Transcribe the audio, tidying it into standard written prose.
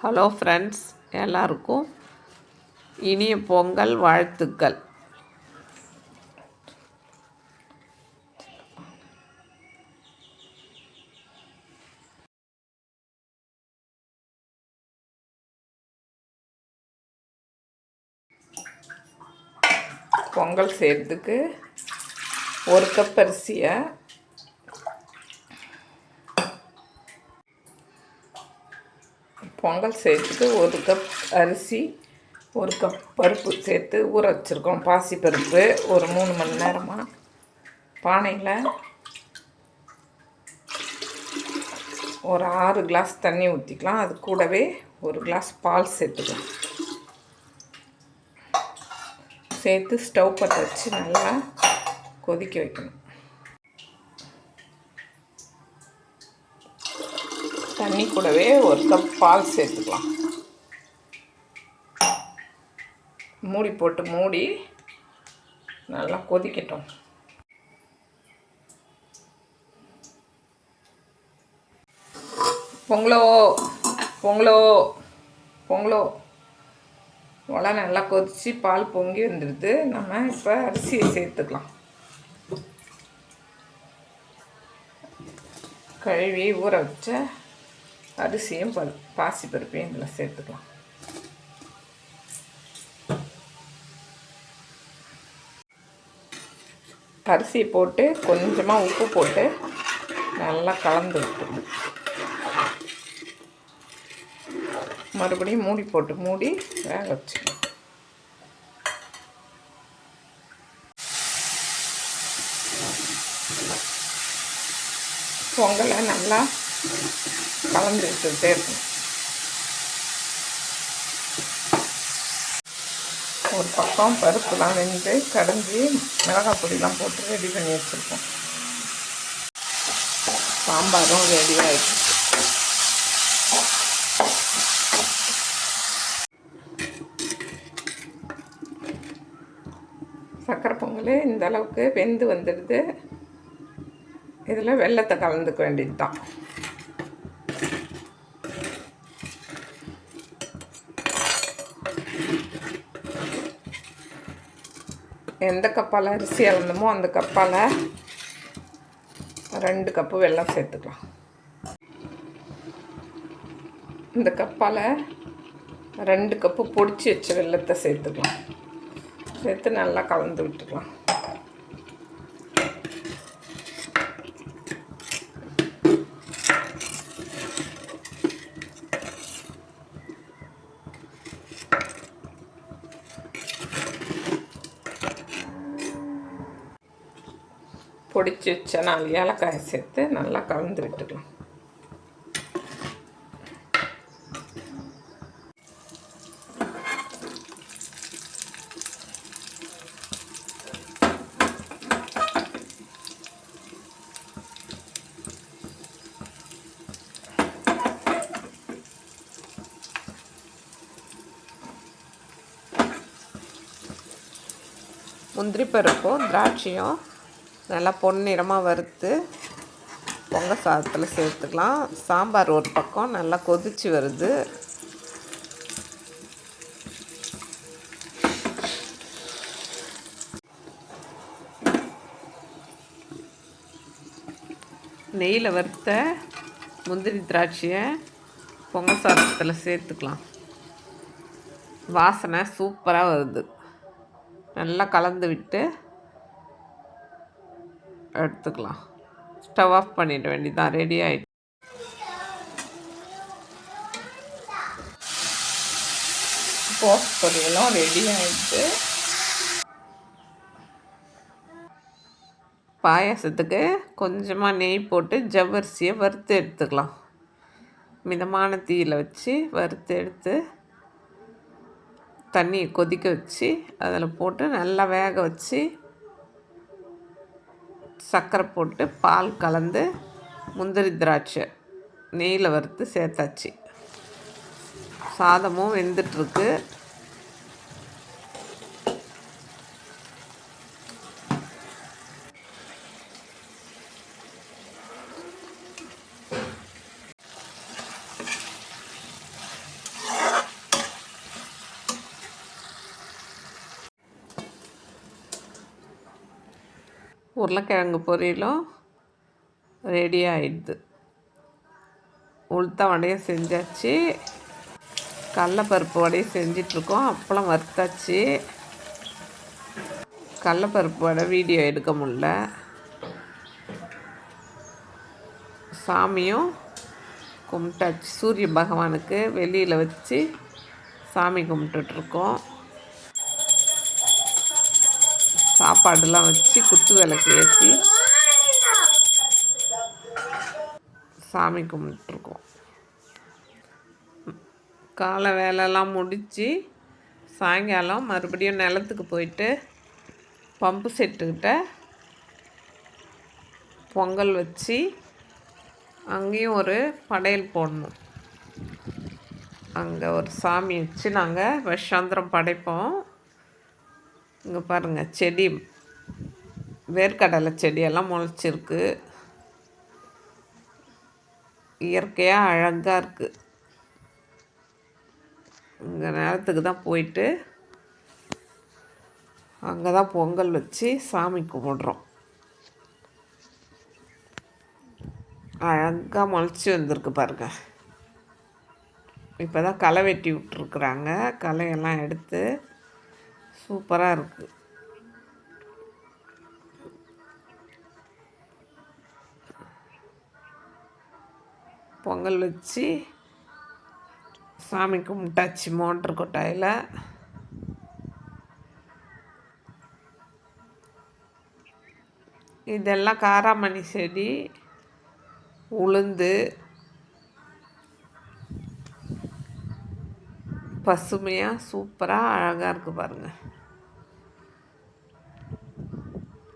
Hello friends, எல்லாருக்கும் இனிய பொங்கல் வாழ்த்துக்கள். பொங்கல் செய்கிறதுக்கு ஒரு கப் அரிசியை ஒரு கப் அரிசி, ஒரு கப் பருப்பு சேர்த்து ஊற வச்சுருக்கோம். பாசி பருப்பு ஒரு 3 மணி நேரமாக பானையில் ஒரு 6 கிளாஸ் தண்ணி ஊற்றிக்கலாம். அது கூடவே ஒரு கிளாஸ் பால் சேர்த்துக்கலாம். சேர்த்து ஸ்டவ் பற்ற வச்சு நல்லா கொதிக்க வைக்கணும். தண்ணி கூடவே ஒரு கப் பால் சேர்த்துக்கலாம். மூடி நல்லா கொதிக்கட்டும். பொங்கலோ பொங்கலோ பொங்கலோ வலை நல்லா கொதித்து பால் பொங்கி வந்துடுது. நம்ம இப்போ அரிசியை சேர்த்துக்கலாம். கழுவி ஊற வச்ச அரிசியும் பாசி பருப்பையும் இதில் சேர்த்துக்கலாம். அரிசி போட்டு கொஞ்சமாக உப்பு போட்டு நல்லா கலந்து விட்டுருணும். மறுபடியும் மூடி வேக வச்சுக்கணும். பொங்கலை நல்லா கலந்து விட்டுட்டே இருக்கணும். ஒரு பக்கம் பருப்புலாம் வெந்து கடைஞ்சி மிளகாய் பொடிலாம் போட்டு ரெடி பண்ணி வச்சுருக்கோம். சாம்பாரும் ரெடி ஆகிடுச்சு. சக்கரை பொங்கல் இந்த அளவுக்கு வெந்து வந்துடுது. இதில் வெல்லத்தை கலந்துக்க வேண்டியது தான். எந்த கப்பால் அரிசி அளந்தமோ அந்த கப்பால் 2 கப்பு வெல்லம் சேர்த்துக்கலாம். இந்த கப்பால் 2 கப்பு பொடிச்சு வச்ச வெல்லத்தை சேர்த்துக்கலாம். சேர்த்து நல்லா கலந்து விட்டுக்கலாம். பொடிச்சு வச்ச 4 ஏலக்காயை சேர்த்து நல்லா கலந்து விட்டுக்கலாம். முந்திரி பருப்பும் திராட்சையும் நல்லா பொன்னிறமாக வறுத்து பொங்கல் சாதத்தில் சேர்த்துக்கலாம். சாம்பார் ஒரு பக்கம் நல்லா கொதித்து வருது. நெய்யில் வறுத்த முந்திரி திராட்சையை பொங்கல் சாதத்தில் சேர்த்துக்கலாம். வாசனை சூப்பராக வருது. நல்லா கலந்து விட்டு எடுத்துக்கலாம். ஸ்டவ் ஆஃப் பண்ணிட வேண்டியதான். ரெடி ஆகிட்டு போஸ்ட் பொரியலும் ரெடி ஆகிட்டு. பாயாசத்துக்கு கொஞ்சமாக நெய் போட்டு ஜவ்வரிசியை வறுத்து எடுத்துக்கலாம். மிதமான தீயில் வச்சு வறுத்து எடுத்து தண்ணியை கொதிக்க வச்சு அதில் போட்டு நல்லா வேக வச்சு சர்க்கரை போட்டு பால் கலந்து முந்திரி திராட்சை நெய்யில் வறுத்து சேர்த்தாச்சு. சாதமும் வெந்துட்டுருக்கு. உருளைக்கிழங்கு பொரியலும் ரெடி ஆகிடுது. உளுத்த வடையும் செஞ்சாச்சு, கடலப்பருப்பு வடையும் செஞ்சிட்ருக்கோம். அப்பளம் வறுத்தாச்சு. கடலப்பருப்பு வடை வீடியோ எடுக்க முடில. சாமியும் கும்பிட்டாச்சு. சூரிய பகவானுக்கு வெளியில் வச்சு சாமி கும்பிட்டுட்ருக்கோம். சாப்பாடுலாம் வச்சு குத்து விளக்கு ஏற்றி சாமி கும்பிட்டுருக்கோம். காலை வேலைலாம் முடித்து சாயங்காலம் மறுபடியும் நிலத்துக்கு போயிட்டு பம்பு செட்டுக்கிட்ட பொங்கல் வச்சு அங்கேயும் ஒரு படையல் போடணும். அங்கே ஒரு சாமி வச்சு நாங்கள் வருஷாந்திரம் படைப்போம். இங்கே பாருங்கள், செடி வேர்க்கடலை செடியெல்லாம் முளைச்சிருக்கு. இயற்கையாக அழகாக இருக்குது. இங்கே நேரத்துக்கு தான் போயிட்டு அங்கே தான் பொங்கல் வச்சு சாமி கும்பிட்றோம். அழகாக முளைச்சி வந்திருக்கு பாருங்கள். இப்போ தான் களை வெட்டி விட்ருக்குறாங்க. களையெல்லாம் எடுத்து சூப்பராக இருக்குது. பொங்கல் வச்சு சாமி கும்பிட்டாச்சு மோட்ரு கொட்டாயில். இதெல்லாம் காராமணி செடி, உளுந்து, பசுமையாக சூப்பராக அழகாக இருக்குது பாருங்கள்.